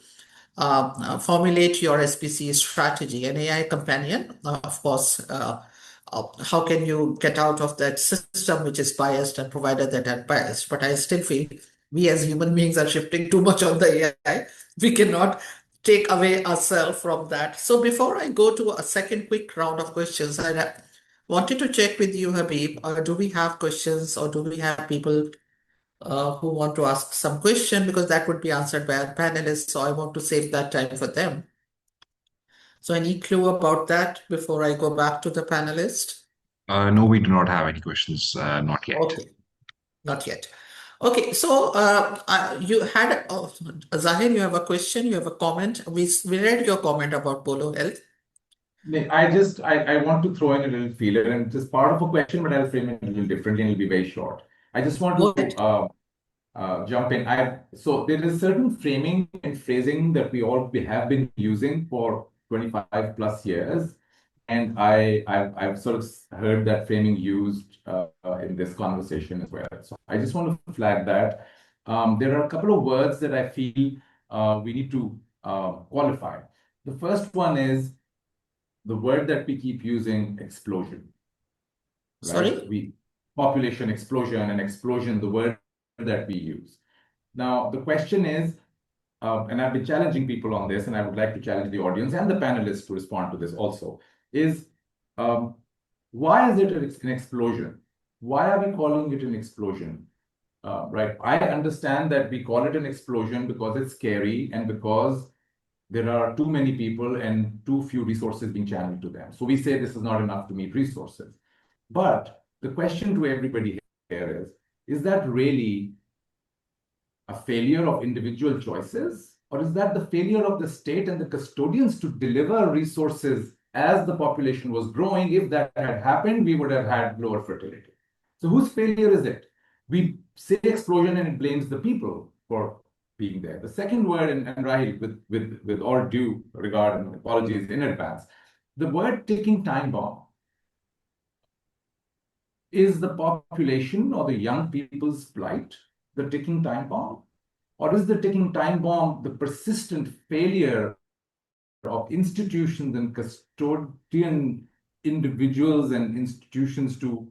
formulate your SPC strategy? An AI companion, of course, how can you get out of that system which is biased and provided that are biased? But I still feel we as human beings are shifting too much on the AI. We cannot take away ourselves from that. So before I go to a second quick round of questions, I wanted to check with you, Habib. Do we have questions or do we have people who want to ask some question? Because that would be answered by our panelists. So I want to save that time for them. So any clue about that before I go back to the panelists? No, we do not have any questions, not yet. Okay, not yet. Okay, so you had Xaher, you have a question, you have a comment. We read your comment about Polo Health. I want to throw in a little feeler, and it's just part of a question, but I'll frame it a little differently and it'll be very short. I just want to jump in. So there is certain framing and phrasing that we have been using for 25 plus years. And I've sort of heard that framing used in this conversation as well. So I just want to flag that. There are a couple of words that I feel we need to qualify. The first one is the word that we keep using, explosion. Right? Sorry? Population explosion and explosion, the word that we use. Now, the question is, and I've been challenging people on this, and I would like to challenge the audience and the panelists to respond to this also, is why is it an explosion? Why are we calling it an explosion? Right? I understand that we call it an explosion because it's scary and because there are too many people and too few resources being channeled to them. So we say this is not enough to meet resources. But the question to everybody here is that really a failure of individual choices? Or is that the failure of the state and the custodians to deliver resources as the population was growing? If that had happened, we would have had lower fertility. So whose failure is it? We say explosion and it blames the people for being there. The second word, and Raheel, with all due regard and apologies in advance, the word ticking time bomb. Is the population or the young people's plight the ticking time bomb? Or is the ticking time bomb the persistent failure of institutions and custodian individuals and institutions to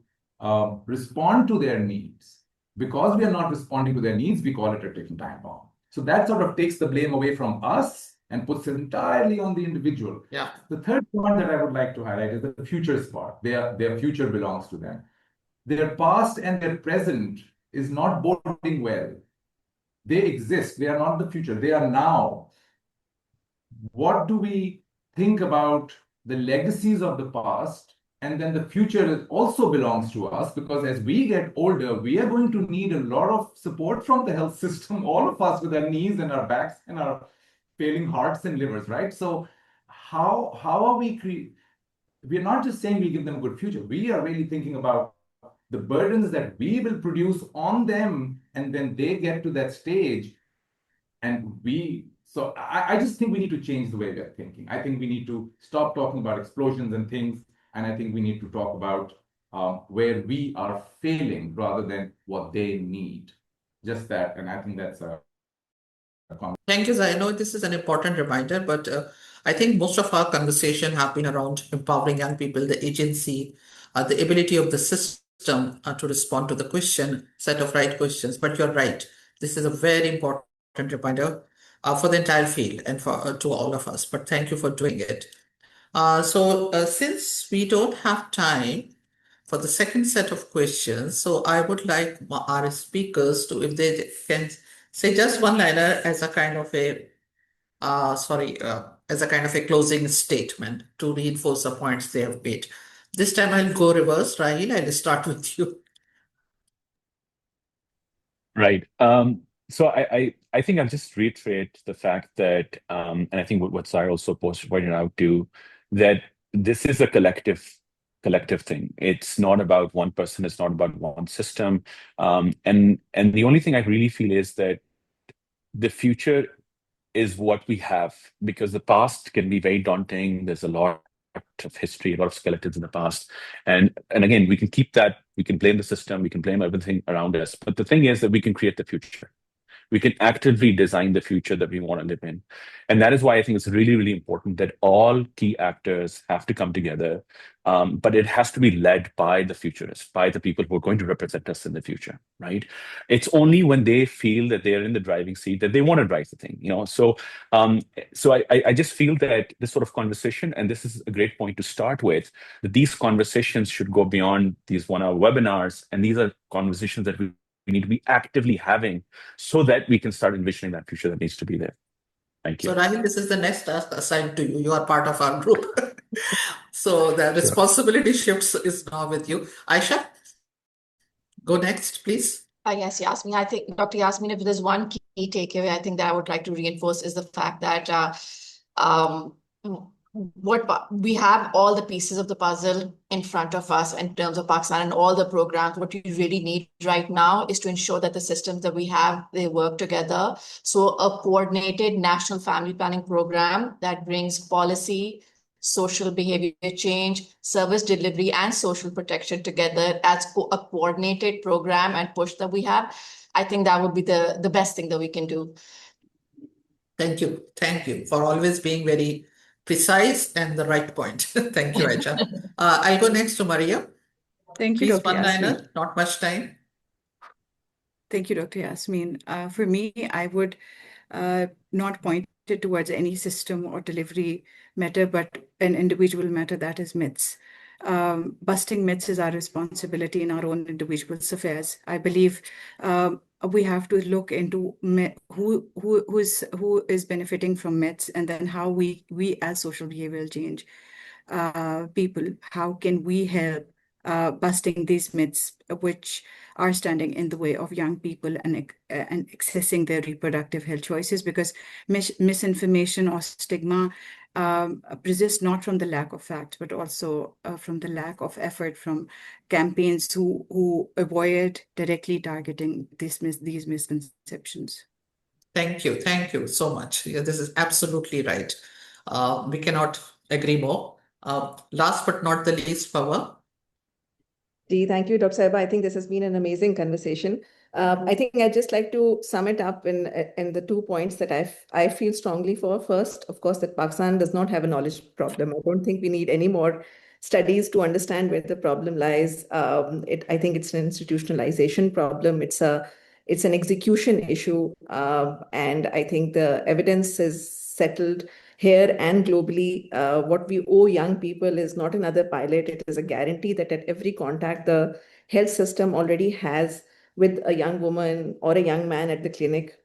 respond to their needs? Because we are not responding to their needs, we call it a ticking time bomb. So that sort of takes the blame away from us and puts it entirely on the individual. Yeah. The third point that I would like to highlight is the future part. Their future belongs to them. Their past and their present is not boding well. They exist. They are not the future. They are now. What do we think about the legacies of the past? And then the future also belongs to us, because as we get older, we are going to need a lot of support from the health system, all of us with our knees and our backs and our failing hearts and livers, right? So how are we we're not just saying we give them a good future. We are really thinking about the burdens that we will produce on them, and then they get to that stage, and so I just think we need to change the way we're thinking. I think we need to stop talking about explosions and things, and I think we need to talk about where we are failing rather than what they need. Just that, and I think that's a comment. Thank you, Zai. I know this is an important reminder, but I think most of our conversation have been around empowering young people, the agency, the ability of the system to respond to the set of right questions. But you're right. This is a very important reminder for the entire field and to all of us. But thank you for doing it. So since we don't have time for the second set of questions, so I would like our speakers to, if they can say just one liner as a kind of a as a kind of a closing statement to reinforce the points they have made. This time I'll go reverse. Raheel, I'll start with you. Right. So I think I'll just reiterate the fact that, and I think what Xaher also pointed out too, that this is a collective thing. It's not about one person. It's not about one system. And the only thing I really feel is that the future is what we have, because the past can be very daunting. There's a lot of history, a lot of skeletons in the past. And again, we can keep that, we can blame the system, we can blame everything around us. But the thing is that we can create the future. We can actively design the future that we want to live in. And that is why I think it's really, really important that all key actors have to come together. But it has to be led by the futurists, by the people who are going to represent us in the future, right? It's only when they feel that they're in the driving seat that they want to drive the thing, you know? So I just feel that this sort of conversation, and this is a great point to start with, that these conversations should go beyond these 1-hour webinars. And these are conversations that we need to be actively having so that we can start envisioning that future that needs to be there. Thank you. So Raheel, this is the next task assigned to you. You are part of our group. So the responsibility shifts is now with you. Ayesha, go next, please. Yes, Yasmeen. I think, Dr. Yasmeen, if there's one key takeaway, I think that I would like to reinforce is the fact that what we have all the pieces of the puzzle in front of us in terms of Pakistan and all the programs. What we really need right now is to ensure that the systems that we have, they work together. So a coordinated national family planning program that brings policy, social behavior change, service delivery, and social protection together as a coordinated program and push that we have. I think that would be the best thing that we can do. Thank you. Thank you for always being very precise and the right point. Thank you, Ayesha. I'll go next to Mariyam. Thank you, Please, Dr. one-liner, not much time. Thank you, Dr. Yasmeen. For me, I would not point it towards any system or delivery matter, but an individual matter, that is myths. Busting myths is our responsibility in our own individual affairs. I believe we have to look into who is benefiting from myths, and then how we as social behavioral change people, how can we help busting these myths which are standing in the way of young people and accessing their reproductive health choices, because misinformation or stigma persists not from the lack of facts, but also from the lack of effort from campaigns who avoid directly targeting these misconceptions. Thank you so much. Yeah, this is absolutely right. We cannot agree more. Last but not the least, Farwa. Thank you, Dr. Sabeeh. I think this has been an amazing conversation. I think I'd just like to sum it up in the 2 points that I feel strongly for. First, of course, that Pakistan does not have a knowledge problem. I don't think we need any more studies to understand where the problem lies. I think it's an institutionalization problem. It's an execution issue, and I think the evidence is settled here and globally. What we owe young people is not another pilot. It is a guarantee that at every contact, the health system already has with a young woman or a young man at the clinic,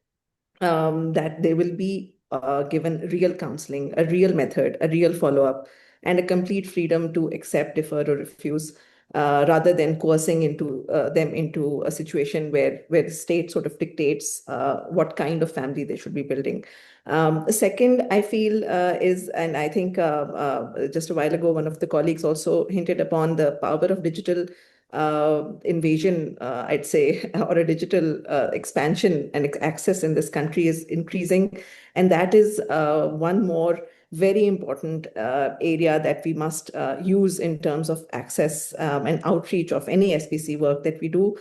that they will be given real counseling, a real method, a real follow-up, and a complete freedom to accept, defer, or refuse, rather than coercing them into a situation where the state sort of dictates what kind of family they should be building. Second, I feel is, and I think just a while ago, one of the colleagues also hinted upon the power of digital invasion, I'd say, or a digital expansion and access in this country is increasing. And that is one more very important area that we must use in terms of access and outreach of any SPC work that we do.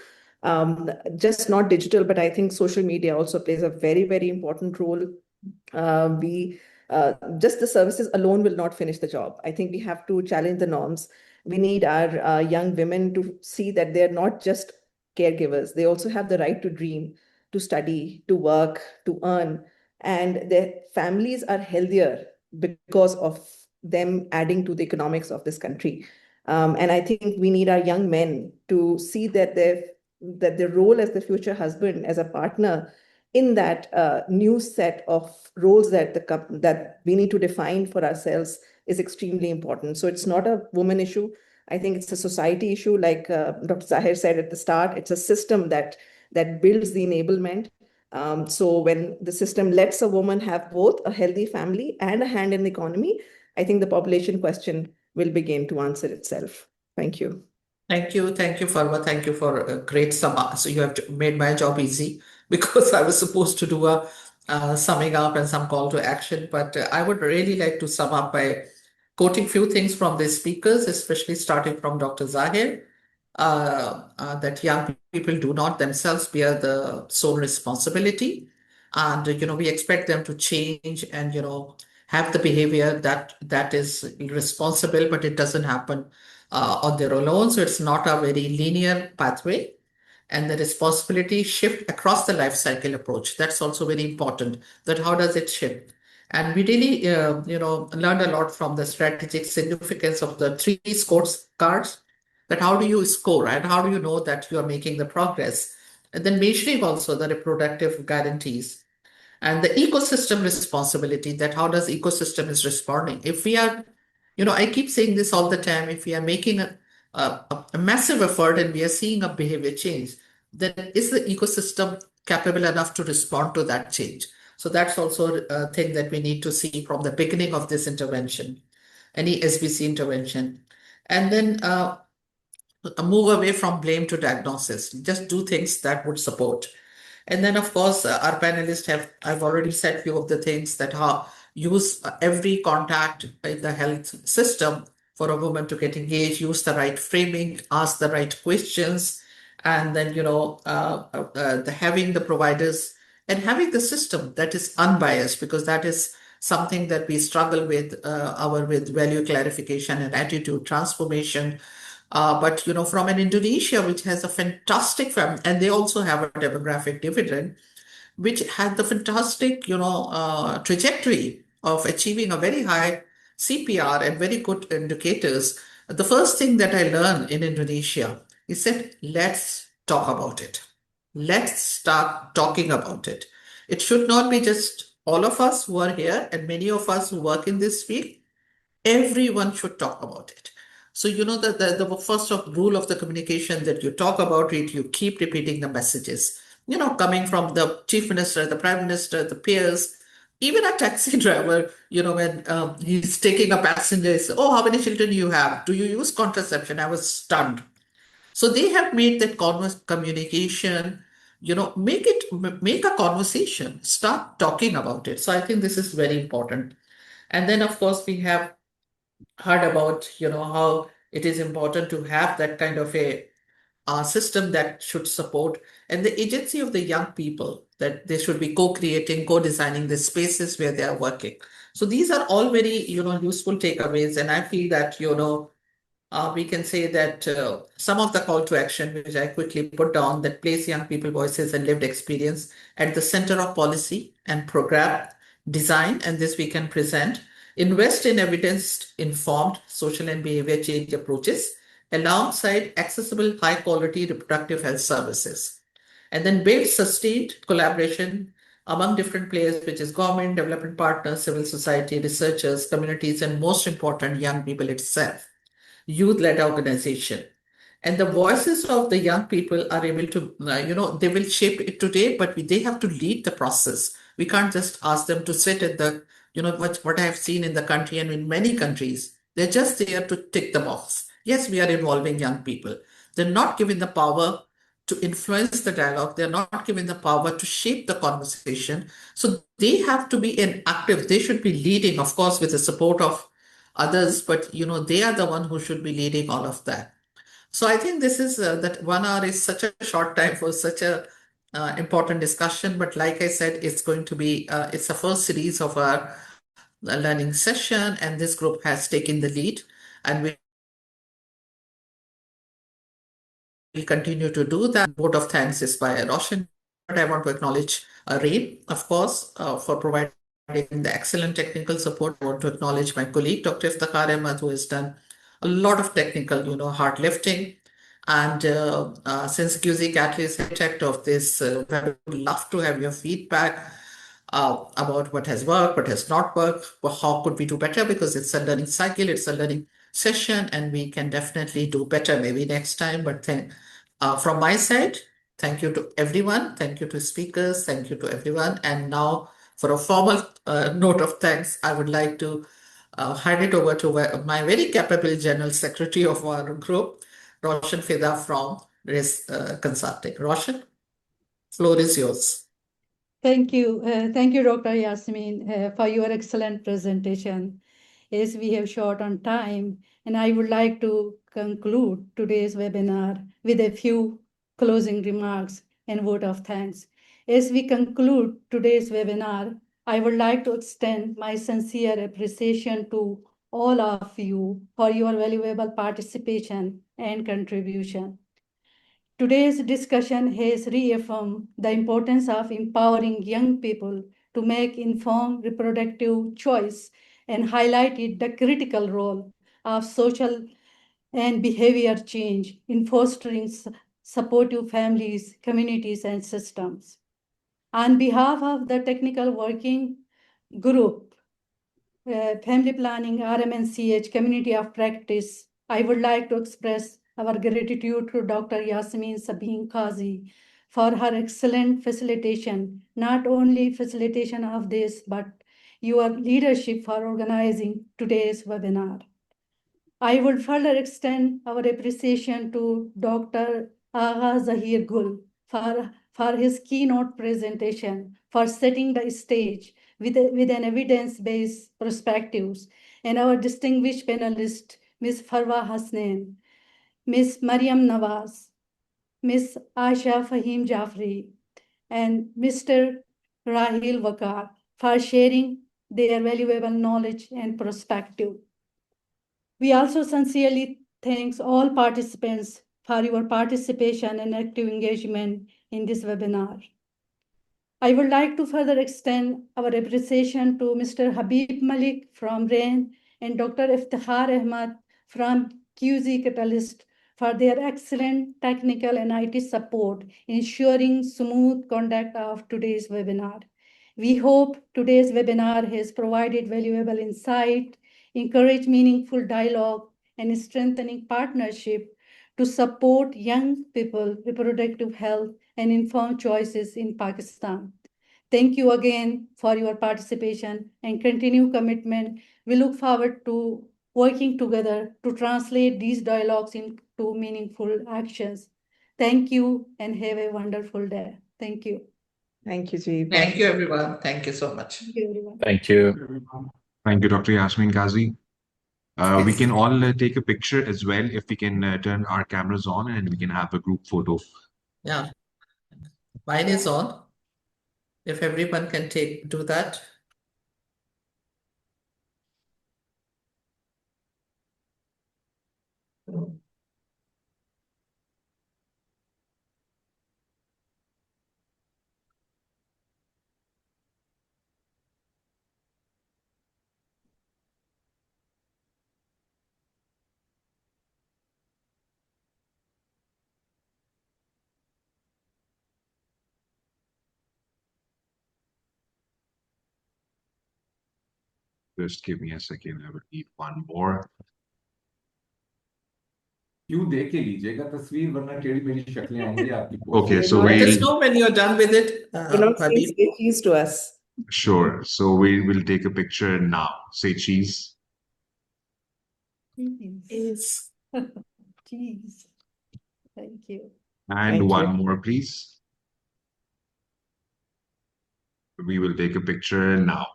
Just not digital, but I think social media also plays a very, very important role. Just the services alone will not finish the job. I think we have to challenge the norms. We need our young women to see that they're not just caregivers. They also have the right to dream, to study, to work, to earn, and their families are healthier because of them adding to the economics of this country. And I think we need our young men to see that their role as the future husband, as a partner in that new set of roles that we need to define for ourselves is extremely important. So it's not a woman issue. I think it's a society issue. Like Dr. Xaher said at the start, it's a system that builds the enablement. So when the system lets a woman have both a healthy family and a hand in the economy, I think the population question will begin to answer itself. Thank you. Thank you, Farwa. Thank you for a great sum up. So you have made my job easy because I was supposed to do a summing up and some call to action. But I would really like to sum up by quoting few things from the speakers, especially starting from Dr. Xaher, that young people do not themselves bear the sole responsibility. And, we expect them to change and, have the behavior that is responsible, but it doesn't happen on their own. So it's not a very linear pathway. And the responsibility shift across the life cycle approach. That's also very important, that how does it shift? And we really, learned a lot from the strategic significance of the 3 scorecards, that how do you score and how do you know that you are making the progress? And then measuring also the reproductive guarantees and the ecosystem responsibility, that how does ecosystem is responding? If we are, I keep saying this all the time, if we are making a massive effort and we are seeing a behavior change, then is the ecosystem capable enough to respond to that change? So that's also a thing that we need to see from the beginning of this intervention, any SBC intervention. And then move away from blame to diagnosis. Just do things that would support. And then, of course, our panelists I've already said few of the things that how use every contact in the health system for a woman to get engaged, use the right framing, ask the right questions, and then, having the providers and having the system that is unbiased, because that is something that we struggle with with value clarification and attitude transformation. But from an Indonesia, which has a fantastic family, and they also have a demographic dividend, which had the fantastic trajectory of achieving a very high CPR and very good indicators. The first thing that I learned in Indonesia is that let's talk about it. Let's start talking about it. It should not be just all of us who are here and many of us who work in this field. Everyone should talk about it. So, the first rule of the communication that you talk about it, you keep repeating the messages, coming from the chief minister, the prime minister, the peers, even a taxi driver, when he's taking a passenger, he says, oh, how many children you have? Do you use contraception? I was stunned. So they have made that communication, make a conversation, start talking about it. So I think this is very important. And then, of course, we have heard about, how it is important to have that kind of a system that should support and the agency of the young people, that they should be co-creating, co-designing the spaces where they are working. So these are all very, useful takeaways. And I feel that, we can say that some of the call to action, which I quickly put down, that place young people voices and lived experience at the center of policy and program design, and this we can present. Invest in evidence-informed social and behavior change approaches alongside accessible, high-quality reproductive health services. And then build sustained collaboration among different players, which is government, development partners, civil society, researchers, communities, and most important, young people itself. Youth-led organization. And the voices of the young people are able to, they will shape it today, but they have to lead the process. We can't just ask them to sit at the, what I have seen in the country and in many countries, they're just there to tick the box. Yes, we are involving young people. They're not given the power to influence the dialogue. They're not given the power to shape the conversation. So they have to be active. They should be leading, of course, with the support of others, but they are the one who should be leading all of that. So I think this is that 1 hour is such a short time for such a important discussion. But like I said, it's going to be it's the first series of our learning session, and this group has taken the lead, and we will continue to do that. Vote of thanks is by Roshan. But I want to acknowledge Rayn, of course, for providing the excellent technical support. I want to acknowledge my colleague, Dr. Iftikhar Ahmed, who has done a lot of technical, hard lifting. And since Qazi Catalyst is architect of this, I would love to have your feedback about what has worked, what has not worked, how could we do better, because it's a learning cycle, it's a learning session, and we can definitely do better maybe next time. But from my side, thank you to everyone. Thank you to speakers. Thank you to everyone. And now for a formal note of thanks, I would like to hand it over to my very capable General Secretary of our group, Roshan Fida from RIZ Consulting. Roshan, floor is yours. Thank you, Dr. Yasmeen, for your excellent presentation. As we have short on time, and I would like to conclude today's webinar with a few closing remarks and vote of thanks. As we conclude today's webinar, I would like to extend my sincere appreciation to all of you for your valuable participation and contribution. Today's discussion has reaffirmed the importance of empowering young people to make informed reproductive choice and highlighted the critical role of social and behavior change in fostering supportive families, communities, and systems. On behalf of the Technical Working Group, Family Planning, RMNCH, Community of Practice, I would like to express our gratitude to Dr. Yasmeen Sabeeh Qazi for her excellent facilitation, not only facilitation of this, but your leadership for organizing today's webinar. I would further extend our appreciation to Dr. Agha Zahir Gul for his keynote presentation, for setting the stage with an evidence-based perspectives, and our distinguished panelists, Ms. Farwa Hasnain, Ms. Mariyam Nawaz, Ms. Ayesha Faheem Jafri, and Mr. Raheel Waqar for sharing their valuable knowledge and perspective. We also sincerely thank all participants for your participation and active engagement in this webinar. I would like to further extend our appreciation to Mr. Habib Malik from Rayn and Dr. Iftikhar Ahmed from Qazi Catalyst for their excellent technical and IT support, ensuring smooth conduct of today's webinar. We hope today's webinar has provided valuable insight, encouraged meaningful dialogue, and strengthening partnership to support young people, reproductive health, and informed choices in Pakistan. Thank you again for your participation and continued commitment. We look forward to working together to translate these dialogues into meaningful actions. Thank you and have a wonderful day. Thank you. Thank you, Ji. Thank you, everyone. Thank you so much. Thank you, everyone. Thank you. Thank you, Dr. Yasmeen, Qazi. We Yes. can all take a picture as well if we can turn our cameras on and we can have a group photo. Yeah. Mine is on. If everyone can do that. Just give me a second. I would need one more. क्यों देख के लीजिएगा तस्वीर वरना टेढ़ी मेढ़ी शक्लें आएंगी आपकी Okay, post so We're not- Let us we'll know when you're done with it, You're not saying Faheem. say cheese to us. sure. So we will take a picture now. Say cheese. Cheese. Cheese. Thank you. And Thank one you. more, please. We will take a picture now.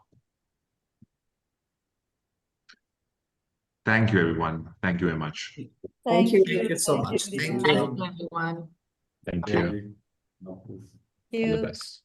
Thank you, everyone. Thank you very much. Thank you. Thank you so Thank much. you, Thank everyone. you. Thank you, everyone. Thank you. Thank All the you. best.